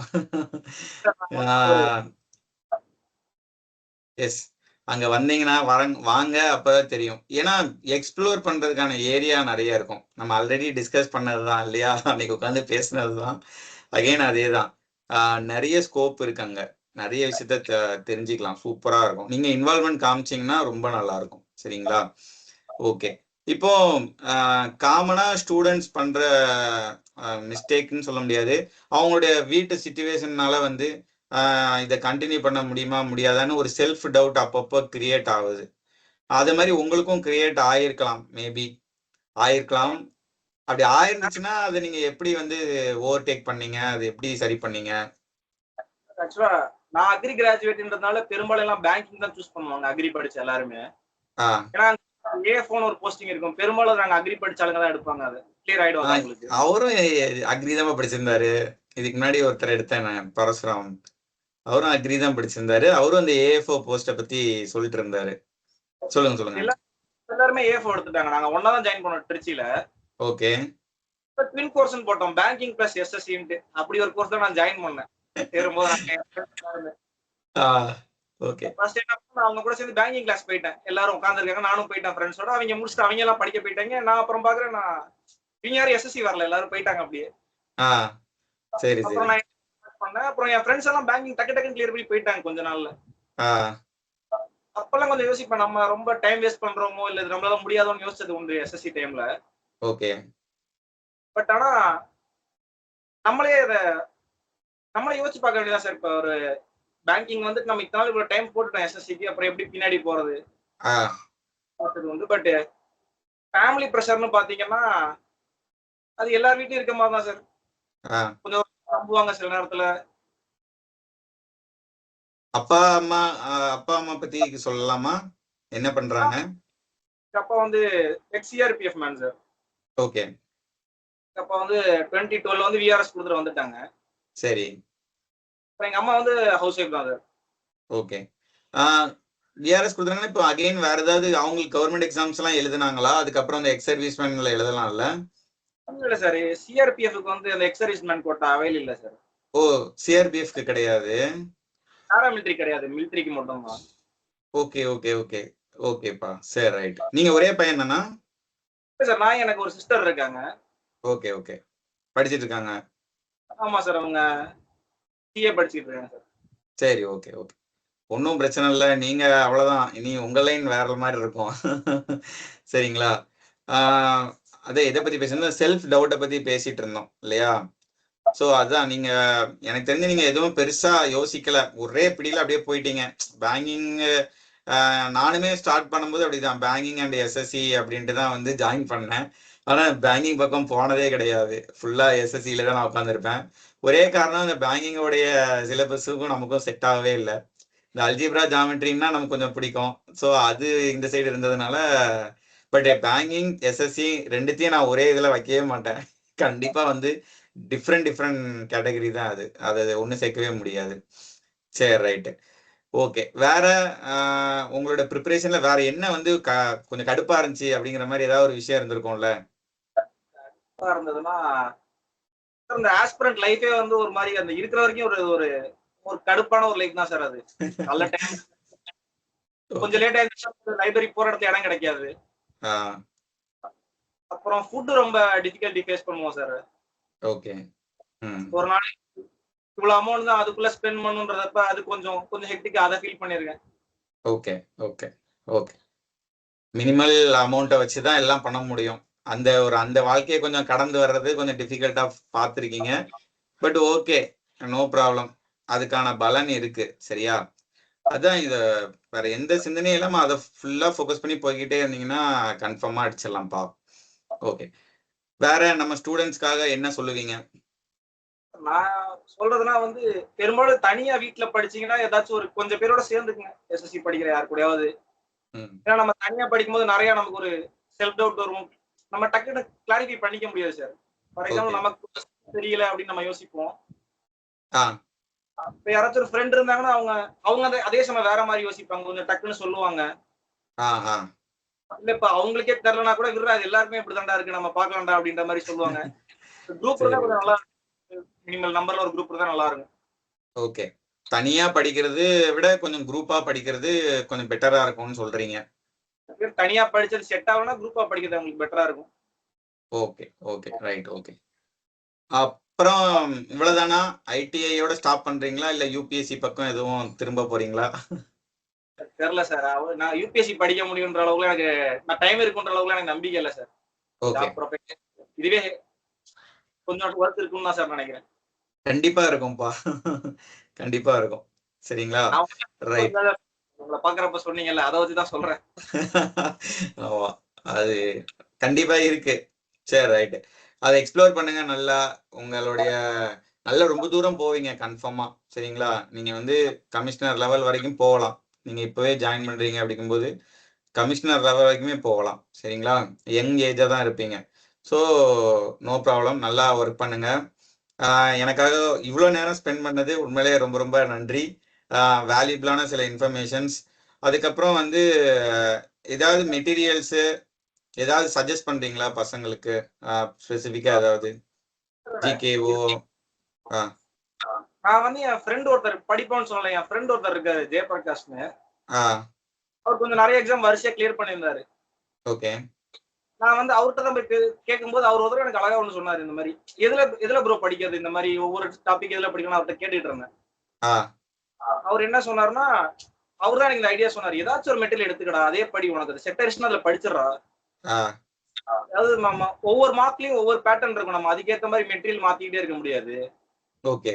எஸ், அங்க வந்தீங்கன்னா வாங்க, அப்பதான் தெரியும். ஏன்னா எக்ஸ்ப்ளோர் பண்றதுக்கான ஏரியா நிறைய இருக்கும். நம்ம ஆல்ரெடி டிஸ்கஸ் பண்ணதுதான் இல்லையா? அன்னைக்கு உட்காந்து பேசினதுதான். அகைன் அதேதான். நிறைய ஸ்கோப் இருக்கு அங்க. நிறைய விஷயத்த தெரிஞ்சுக்கலாம். சூப்பரா இருக்கும். நீங்க இன்வால்வ்மெண்ட் காமிச்சீங்கன்னா ரொம்ப நல்லா இருக்கும். சரிங்களா? ஓகே. இப்போ காமனா ஸ்டூடெண்ட்ஸ் பண்ற மிஸ்டேக்னு சொல்ல முடியாது. அவங்களுடைய வீட்டு சிச்சுவேஷன்னால வந்து இதை கண்டினியூ பண்ண முடியுமா முடியாதான்னு ஒரு செல்ஃப் டவுட் அப்பப்போ கிரியேட் ஆகுது. அது மாதிரி உங்களுக்கும் கிரியேட் ஆயிருக்கலாம், மேபி ஆயிருக்கலாம். அப்படி ஆயிருந்துச்சுன்னா அதை நீங்க எப்படி வந்து ஓவர்டேக் பண்ணீங்க? அது எப்படி சரி பண்ணீங்க? ஆக்சுவலா நான் அக்ரி கிராஜுவேட்ன்றதுனால பெரும்பாலும் எல்லாம் பேங்கிங் தான் சூஸ் பண்ணுவாங்க, அக்ரி படிச்ச எல்லாருமே. ஏன்னா ஏஃபோன் ஒரு போஸ்டிங் இருக்கும். பெரும்பாலும் நாங்க அக்ரி படிச்சாலுங்க தான் எடுப்பாங்க. அது கிளியர் ஆயிடுவாங்க உங்களுக்கு. அவரும் அக்ரி தான் படிச்சிருந்தாரு. இதுக்கு முன்னாடி ஒருத்தர் எடுத்தேன், பரசுராம். அவரும் அக்ரி தான் படிச்சிருந்தாரு. அவரும் அந்த ஏஎஃப்ஓ போஸ்ட பத்தி சொல்லிட்டு இருந்தாரு. சொல்லுங்க. எல்லாருமே ஏஎஃப்ஓ எடுத்துட்டாங்க. நாங்க ஒண்ணா தான் ஜாயின் பண்ணோம் திருச்சியில. ஓகே. ட்வின் கோர்ஸ் போட்டோம், பேங்கிங் பிளஸ் எஸ்எஸ்சி. அப்படி ஒரு கோர்ஸ் தான் நான் ஜாயின் பண்ணேன். சேரும்போது ஓகே. ஃபர்ஸ்ட் என்ன அவங்க கூட சேர்ந்து பேங்கிங் கிளாஸ் போயிட்டேன். எல்லாரும் உட்கார்ந்துருக்காங்க, நானும் போயிட்டேன் ஃப்ரெண்ட்ஸோட. அவங்க முடிச்சுட்டு அவங்க எல்லாம் படிக்க போயிட்டாங்க. நான் அப்புறம் பாக்குறேன், நான் இவங்க யாரும் எஸ்எஸ்சி வரல, எல்லாரும் போயிட்டாங்க அப்படியே. சரி அப்புறம் நான் பண்ணேன். அப்புறம் என் ஃப்ரெண்ட்ஸ் எல்லாம் பேங்கிங் டக்கு டக்குன்னு கிளியர் பண்ணி போயிட்டாங்க கொஞ்ச நாள்ல. அப்பெல்லாம் கொஞ்சம் யோசிப்பேன், நம்ம ரொம்ப டைம் வேஸ்ட் பண்றோமோ இல்ல இது நம்மளால முடியாதோன்னு யோசிச்சது உண்டு எஸ்எஸ்சி டைம்ல. ஓகே. பட் ஆனா நம்மளே யோசிச்சு பார்க்க வேண்டியதா சார். இப்ப ஒரு பேங்கிங் வந்துட்டு நம்ம இத்தனை நாள் இவ்வளவு டைம் போட்டுட்டோம் எஸ்எஸ்சிக்கு, அப்புறம் எப்படி பின்னாடி போறது வந்து. பட் ஃபேமிலி ப்ரெஷர்னு பாத்தீங்கன்னா அது எல்லார் வீட்லயும் இருக்க மாதிரி தான் சார். கொஞ்சம் நம்புவாங்க சில நேரத்துல. அப்பா அம்மா பத்தி சொல்லலாமா? என்ன பண்றாங்க? அப்பா வந்து எக்ஸ்சிஆர்பிஎஃப் மேன் சார். ஓகே. அப்பா வந்து 2012 வந்து விஆர்எஸ் கொடுத்துட்டு வந்துட்டாங்க. சரி. எங்க அம்மா வந்து ஹவுஸ் ஒய்ஃப் தான் சார். ஓகே. விஆர்எஸ் கொடுத்தாங்கன்னா இப்போ அகைன் வேற ஏதாவது அவங்களுக்கு கவர்மெண்ட் எக்ஸாம்ஸ் எல்லாம் எழுதுனாங்களா? அதுக்கப்புறம் அந்த எக்ஸ் சர்வீஸ்மேன்ல எழுதலாம்ல? இல்ல சார், சிஆர்பிஎஃப்க்கு வந்து அந்த எக்ஸ் சர்வீஸ்மேன் கோட்டா அவைல் இல்ல சார். ஓ, சிஆர்பிஎஃப்க்கு கிடையாது. பாராமிலிட்டரி கிடையாது, மிலிட்டரிக்கு மட்டும் தான். ஓகே ஓகே ஓகே ஓகேப்பா. சரி ரைட். நீங்க ஒரே பையன் தானா? சார் நான் எனக்கு ஒரு சிஸ்டர் இருக்காங்க. Okay okay. படிச்சிட்டு இருக்காங்க? ஆமா சார், அவங்க சிஏ படிச்சிட்டு இருக்காங்க சார். சரி ஓகே ஓகே. ஒன்றும் பிரச்சனை இல்லை. நீங்க அவ்வளவுதான், இனி உங்க லைன் வேற மாதிரி இருக்கும். சரிங்களா? அதே இதை பத்தி பேசணும், செல்ஃப் டவுட்டை பத்தி பேசிட்டு இருந்தோம் இல்லையா? ஸோ அதான் நீங்க எனக்கு தெரிஞ்சு நீங்க எதுவும் பெருசா யோசிக்கல, ஒரே பிடியில அப்படியே போயிட்டீங்க. பேங்கிங் நானுமே ஸ்டார்ட் பண்ணும்போது அப்படிதான், பேங்கிங் அண்ட் எஸ்எஸ்சி அப்படின்ட்டு தான் வந்து ஜாயின் பண்ணேன். ஆனா பேங்கிங் பக்கம் போனதே கிடையாது, ஃபுல்லா எஸ்எஸ்சியில தான் நான் உட்காந்துருப்பேன். ஒரே காரணம், இந்த பேங்கிங்கோடைய சிலபஸுக்கும் நமக்கும் செட் ஆகவே இல்லை. இந்த அல்ஜிப்ரா ஜாமெட்ரின்னா நமக்கு கொஞ்சம் பிடிக்கும், ஸோ அது இந்த சைடு இருந்ததுனால. பட் பேங்கிங் எஸ்எஸ்சி ரெண்டுத்தையும் நான் ஒரே இதில் வைக்கவே மாட்டேன். கண்டிப்பா வந்து டிஃப்ரெண்ட் கேட்டகரி தான் அது, அதை ஒன்றும் சேர்க்கவே முடியாது. சரி, ரைட்டு, ஓகே. வேற உங்களோட ப்ரிப்பரேஷன்ல வேற என்ன வந்து கொஞ்சம் கடுப்பா இருந்துச்சு அப்படிங்கிற மாதிரி ஏதாவது ஒரு விஷயம் இருந்திருக்கும்ல? இருந்ததுன்னா இந்த ஆஸ்பிரண்ட் லைஃபே வந்து ஒரு மாதிரி அந்த இருக்கிற வரைக்கும் ஒரு ஒரு ஒரு கடுப்பான ஒரு லைஃப் தான் சார் அது. நல்ல டைம் கொஞ்சம் லேட் ஆயிடுச்சு, லைப்ரரி போற இடத்துல இடம் கிடைக்காது. அப்புறம் ஃபுட் ரொம்ப டிஃபிகல்ட்டி ஃபேஸ் பண்ணுவோம் சார். ஓகே. ஒரு நாள் இவ்வளவு அமௌண்ட் தான் அதுக்குள்ள ஸ்பெண்ட் பண்ணுன்றதப்ப அது கொஞ்சம் கொஞ்சம் ஹெக்டிக்கா அதை ஃபீல் பண்ணிருக்கேன். Okay okay okay. மினிமல் அமௌண்ட்டை வச்சு தான் எல்லாம் பண்ண முடியும். அந்த வாழ்க்கையை கொஞ்சம் கடந்து வர்றது கொஞ்சம் டிஃபிகல்ட்டா பார்த்துருக்கீங்க. பட் ஓகே, நோ ப்ராப்ளம், அதுக்கான பலன் இருக்கு, சரியா? அதான் இதை வேற எந்த சிந்தனையும் இல்லாம அதை ஃபுல்லா ஃபோக்கஸ் பண்ணி போய்கிட்டே இருந்தீங்கன்னா கன்ஃபார்மா அடிச்சிடலாம்ப்பா. ஓகே. வேற நம்ம ஸ்டூடெண்ட்ஸ்க்காக என்ன சொல்லுவீங்க? நான் சொல்றதுன்னா வந்து பெரும்பாலும் தனியா வீட்டுல படிச்சீங்கன்னா ஏதாச்சும் ஒரு கொஞ்சம் பேரோட சேர்ந்துக்குங்க எஸ்எஸ்சி படிக்கிற யாரு கூடயாவது. ஏன்னா நம்ம தனியா படிக்கும்போது நிறைய நமக்கு ஒரு செல்ஃப் டவுட் வரும், நம்ம டக்குன்னு கிளாரிஃபை பண்ணிக்க முடியாது சார். ஃபார் எக்ஸாம்பிள் நமக்கு தெரியல அப்படின்னு நம்ம யோசிப்போம். இப்ப யாராச்சும் ஒரு ஃப்ரெண்ட் இருந்தாங்கன்னா அவங்க அதே சமயம் வேற மாதிரி யோசிப்பாங்க, கொஞ்சம் டக்குன்னு சொல்லுவாங்க. இல்ல இப்ப அவங்களுக்கே தெரியலனா கூட விடுறா, அது எல்லாருமே இப்படிதான்டா இருக்கு, நம்ம பாக்கலாம்டா அப்படின்ற மாதிரி சொல்லுவாங்க. குரூப் தான் கொஞ்சம் நல்லா, மினிமல் நம்பர்ல ஒரு குரூப் தான் நல்லா இருக்கும். ஓகே. தனியா படிக்கிறது விட கொஞ்சம் குரூப்பா படிக்கிறது கொஞ்சம் பெட்டரா இருக்கும்னு சொல்றீங்க. தனியா படிச்சது செட் ஆகலனா குரூப்பா படிக்கிறது உங்களுக்கு பெட்டரா இருக்கும். Okay okay, right, okay. அப்புறம் இவ்வளவுதானா? ஐடிஐயோட ஸ்டாப் பண்றீங்களா இல்ல யூபிஎஸ்சி பக்கம் எதுவும் திரும்ப போறீங்களா? தெரியல சார், நான் யூபிஎஸ்சி படிக்க முடியுன்ற அளவுக்கு எனக்கு நான் டைம் இருக்குன்ற அளவுக்கு எனக்கு நம்பிக்கை இல்லை சார். ஓகே. இதுவே கொஞ்சம் ஒர்க் இருக்கும்னு தான் சார் நினைக்கிறேன். கண்டிப்பா இருக்கும்பா, கண்டிப்பா இருக்கும், சரிங்களா? ரைட். உங்களை பாக்குறப்ப சொன்னீங்கல்ல, அதை வச்சுதான் சொல்றேன். ஆமா, அது கண்டிப்பா இருக்கு. சரி, ரைட். அதை எக்ஸ்ப்ளோர் பண்ணுங்க நல்லா. உங்களுடைய நல்ல ரொம்ப தூரம் போவீங்க கன்ஃபார்மா, சரிங்களா? நீங்க வந்து கமிஷனர் லெவல் வரைக்கும் போகலாம். நீங்க இப்பவே ஜாயின் பண்றீங்க அப்படிங்கும்போது கமிஷனர் லெவல் வரைக்குமே போகலாம், சரிங்களா? யங் ஏஜா தான் இருப்பீங்க. ஸோ நோ ப்ராப்ளம், நல்லா ஒர்க் பண்ணுங்க. எனக்காக இவ்வளோ நேரம் ஸ்பெண்ட் பண்ணது உண்மையிலேயே ரொம்ப ரொம்ப நன்றி. வேல்யூபிளான சில இன்ஃபர்மேஷன்ஸ். அதுக்கப்புறம் வந்து ஏதாவது மெட்டீரியல்ஸு ஏதாவது சஜஸ்ட் பண்றீங்களா பசங்களுக்கு? ஸ்பெசிஃபிக்கா ஏதாவது ஜிகேஓ? நான் வந்து என் ஃப்ரெண்ட் ஒருத்தர் படிப்போம்னு சொல்லல, என் ஃப்ரெண்ட் ஒருத்தர் இருக்காரு ஜெயபிரகாஷ்னு. அவர் கொஞ்சம் நிறைய எக்ஸாம் வரிசையா கிளியர் பண்ணியிருந்தாரு. ஓகே. நான் வந்து அவர்கிட்ட தான் போய் கேட்கும்போது அவர் ஒரு எனக்கு அழகா ஒன்று சொன்னாரு, இந்த மாதிரி எதுல ப்ரோ படிக்கிறது, இந்த மாதிரி ஒவ்வொரு டாபிக் எதுல படிக்கணும் அவர்கிட்ட கேட்டுட்டு இருந்தேன். அவர் என்ன சொன்னாருன்னா, அவர் தான் எனக்கு இந்த ஐடியா சொன்னாரு, ஏதாச்சும் ஒரு மெட்டீரியல் எடுத்துக்கடா, அதே படி, உனக்கு செட் ஆயிடுச்சுன்னா அதுல படிச்சிடறா. அதாவது நம்ம ஒவ்வொரு மார்க்லயும் ஒவ்வொரு பேட்டர்ன் இருக்கும், நம்ம அதுக்கேற்ற மாதிரி மெட்டீரியல் மாத்திக்கிட்டே இருக்க முடியாது. ஓகே.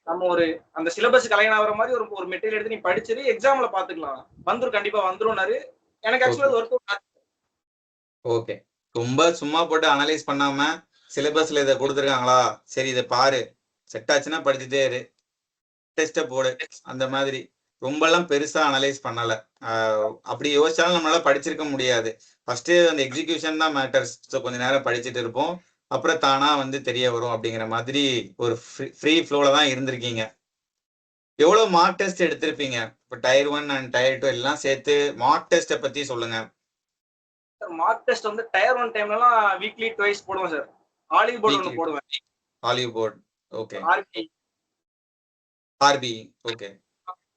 நம்ம ஒரு அந்த சிலபஸ் கலைஞர் ஆகிற மாதிரி ஒரு மெட்டீரியல் எடுத்து நீ படிச்சது எக்ஸாம்ல பாத்துக்கலாம், வந்துரும், கண்டிப்பா வந்துரும்னாரு. எனக்கு ஆக்சுவலா ஒர்க் அவுட். ஓகே. ரொம்ப சும்மா போட்டு அனலைஸ் பண்ணாம சிலபஸ்ல இதை கொடுத்துருக்காங்களா, சரி இதை பாரு, செட் ஆச்சுன்னா படிச்சுட்டே இரு, டெஸ்ட்டை போடு, அந்த மாதிரி ரொம்பலாம் பெருசா அனலைஸ் பண்ணல. அப்படி யோசிச்சாலும் நம்மளால படிச்சிருக்க முடியாது. ஃபர்ஸ்ட் அந்த எக்ஸிகியூஷன் தான் மேட்டர்ஸ். ஸோ கொஞ்ச நேரம் படிச்சுட்டு இருப்போம், அப்புறம் தானா வந்து தெரிய வரும் அப்படிங்கிற மாதிரி ஒரு ஃப்ரீ ஃப்ளோல தான் இருந்திருக்கீங்க. எவ்வளவு மார்க் டெஸ்ட் எடுத்திருப்பீங்க? இப்போ டயர் 1 அண்ட் டயர் 2 எல்லாம் சேர்த்து மார்க் டெஸ்ட்டை பத்தி சொல்லுங்க. மார்க் டெஸ்ட் வந்து டயர் 1 டைம்லலாம் வீக்லி ட்வைஸ் போடுவேன் சார். ஆலிவ் போர்டு ஒன்று போடுவேன். Oliveboard, okay. RP, okay.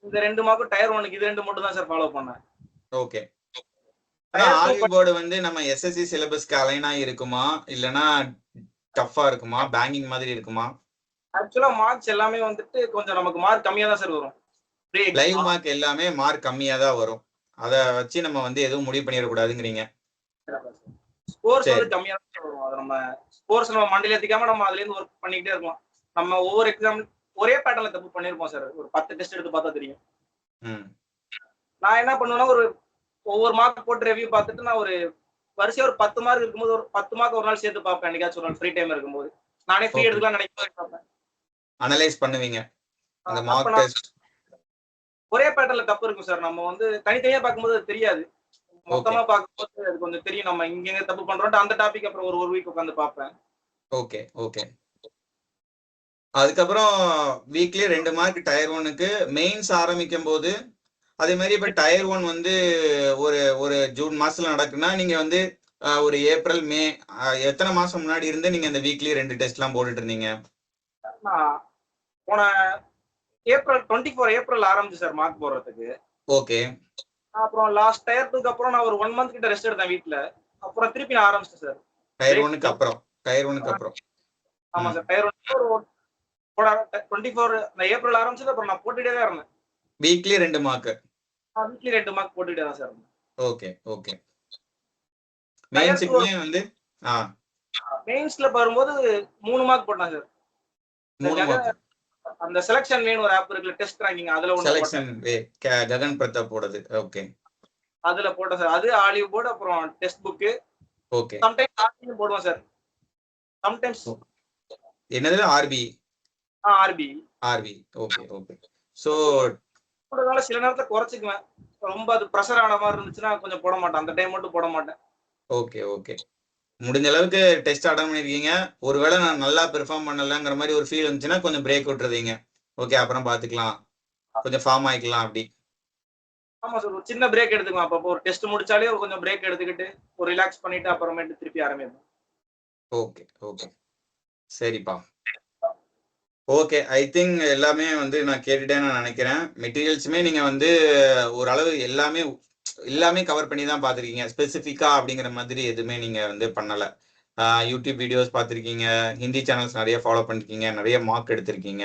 இந்த 2 மார்க்கும் டயர் 1க்கு, இது 2 மட்டும் தான் சார் ஃபாலோ பண்ணேன். ஓகே. ஆலிவ் போர்டு வந்து நம்ம எஸ்எஸ்சி சிலபஸ்க்கு அலைனா இருக்குமா இல்லனா டஃப்பா இருக்குமா, பேங்கிங் மாதிரி இருக்குமா? ஆக்சுவலா மார்க்ஸ் எல்லாமே வந்துட்டு கொஞ்சம் நமக்கு மார்க் கம்மியா தான் சார் வரும். லைவ் மார்க் எல்லாமே மார்க் கம்மியா தான் வரும். அத வச்சு நம்ம வந்து எதுவும் முடிவு பண்ணிட கூடாதுங்கறீங்க. ஸ்கோர்ஸ் வந்து கம்மியா வரும். அது நம்ம ஸ்கோர்ஸ் நம்ம மண்டையில ஏத்திக்காம நம்ம அதுல இருந்து ஒர்க் பண்ணிக்கிட்டே இருக்கலாம். நம்ம ஒவ்வொரு எக்ஸாம் ஒரே பேட்டர்ன்ல தப்பு பண்ணிருப்போம் சார். ஒரு 10 டெஸ்ட் எடுத்து பார்த்தா தெரியும். நான் என்ன பண்ணுவேன்னா ஒவ்வொரு மார்க் போட்டு ரிவ்யூ பார்த்துட்டு நான் ஒரு வரிசையா ஒரு 10 மார்க் இருக்கும்போது ஒரு 10 மார்க் ஒரு நாள் சேர்த்து பார்ப்பேன். என்னைக்காச்சும் ஒரு நாள் ஃப்ரீ டைம் இருக்கும்போது நானே ஃப்ரீ எடுக்கலாம் நினைக்கிறேன் பார்ப்பேன். அனலைஸ் பண்ணுவீங்க அந்த மார்க் டெஸ்ட். ஒரே பேட்டர்ன்ல தப்பு இருக்கும் சார். நம்ம வந்து தனித்தனியா பார்க்கும்போது அது தெரியாது. மொத்தமா பார்க்கும்போது அது கொஞ்சம் தெரியும். நம்ம இங்க தப்பு பண்றோம். அந்த டாபிக் அப்புறம் ஒரு வீக் உட்காந்து பார்ப்பேன். Okay okay. அதுக்கப்புறம் வீக்லி 2 மார்க் டயர் 1க்கு மெயின்ஸ் ஆரம்பிக்கும் போது அதே மாதிரி இப்ப டயர் 1 வந்து ஒரு ஜூன் மாசத்துல நடக்குன்னா நீங்க வந்து ஒரு ஏப்ரல் மே எத்தனை மாசம் முன்னாடி இருந்து நீங்க இந்த வீக்லி 2 டெஸ்ட் எல்லாம் போட்டுட்டு இருந்தீங்க? போன ஏப்ரல் 24 ஏப்ரல் ஆரம்பிச்சு சார் மார்க் போடுறதுக்கு. ஓகே. அப்புறம் லாஸ்ட் டயர் 2க்கு அப்புறம் நான் ஒரு 1 மந்த் கிட்ட ரெஸ்ட் எடுத்தேன் வீட்ல. அப்புறம் திருப்பி நான் ஆரம்பிச்சேன் சார். டயர் 1க்கு அப்புறம். ஆமா சார். டயர் 1 ஒரு 24 நான் ஏப்ரல் ஆரம்பிச்சது அப்புறம் நான் போட்டுட்டே தான் இருந்தேன். Weekly 2 mark. வீக்லி 2 மார்க் போட்டுட்டே தான் சார். Okay okay. மெயின்ஸ்க்குமே வந்து மெயின்ஸ்ல வரும்போது 3 மார்க் போட்டேன் சார். 3 மார்க். அந்த செலக்ஷன் வேன் ஒரு ஆப் இருக்குல டெஸ்ட் ரேங்கிங் அதுல ஒன்னு செலக்ஷன் ககன் பிரதாப் போடுது. ஓகே. அதுல போட்டேன் சார். அது ஆலிவ் போர்டு அப்புறம் டெஸ்ட் புக். ஓகே. சம்டைம்ஸ் ஆர்பி போடுவேன் சார். சம்டைம்ஸ் என்னது RP? RP. Okay okay. So போடுறதால சில நேரத்துல குறைச்சுக்குவேன். ரொம்ப அது பிரஷர் ஆன மாதிரி இருந்துச்சுன்னா கொஞ்சம் போட மாட்டேன். அந்த டைம் மட்டும் போட மாட்டேன். Okay okay. முடிஞ்ச அளவுக்கு டெஸ்ட் அட்டன் பண்ணிருக்கீங்க. ஒருவேளை நான் நல்லா பெர்ஃபார்ம் பண்ணலங்கிற மாதிரி ஒரு ஃபீல் இருந்துச்சுன்னா கொஞ்சம் பிரேக் விட்டுறதீங்க. ஓகே அப்புறம் பாத்துக்கலாம். கொஞ்சம் ஃபார்ம் ஆயிக்கலாம் அப்படி. ஆமா சார். ஒரு சின்ன பிரேக் எடுத்துக்கலாம். அப்போ ஒரு டெஸ்ட் முடிச்சாலே கொஞ்சம் பிரேக் எடுத்துக்கிட்டு ஒரு ரிலாக்ஸ் பண்ணிட்டு அப்புறமேட்டு திருப்பி ஆரம்பிப்போம். Okay okay. சரிப்பா. ஓகே. ஐ திங்க் எல்லாமே வந்து நான் கேட்டுட்டேன்னு நான் நினைக்கிறேன். மெட்டீரியல்ஸுமே நீங்க வந்து ஓரளவு எல்லாமே கவர் பண்ணி தான் பார்த்துருக்கீங்க. ஸ்பெசிஃபிக்கா அப்படிங்கிற மாதிரி எதுவுமே நீங்க வந்து பண்ணல. யூடியூப் வீடியோஸ் பார்த்துருக்கீங்க, ஹிந்தி சேனல்ஸ் நிறைய ஃபாலோ பண்ணிருக்கீங்க, நிறைய மார்க் எடுத்திருக்கீங்க.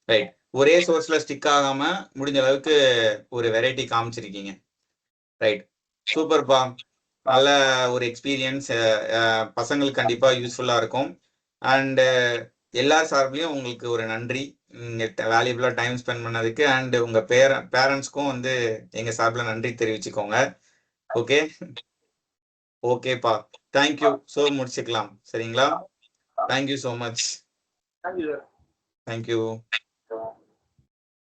ரைட். ஒரே சோர்ஸ்ல ஸ்டிக் ஆகாம முடிஞ்ச அளவுக்கு ஒரு வெரைட்டி காமிச்சிருக்கீங்க. ரைட். சூப்பர்ப்பா. நல்ல ஒரு எக்ஸ்பீரியன்ஸ். பசங்களுக்கு கண்டிப்பா யூஸ்ஃபுல்லா இருக்கும். அண்ட் எல்லார் சார்பிலையும் உங்களுக்கு ஒரு நன்றி. வேல்யூபிளா டைம் ஸ்பெண்ட் பண்ணதுக்கு. அண்ட் உங்க பேரண்ட்ஸ்க்கும் வந்து எங்க சார்பில் நன்றி தெரிவிச்சுக்கோங்க. ஓகே ஓகேப்பா. தேங்க்யூ. ஸோ முடிச்சுக்கலாம் சரிங்களா? Thank you so much. தேங்க்யூ.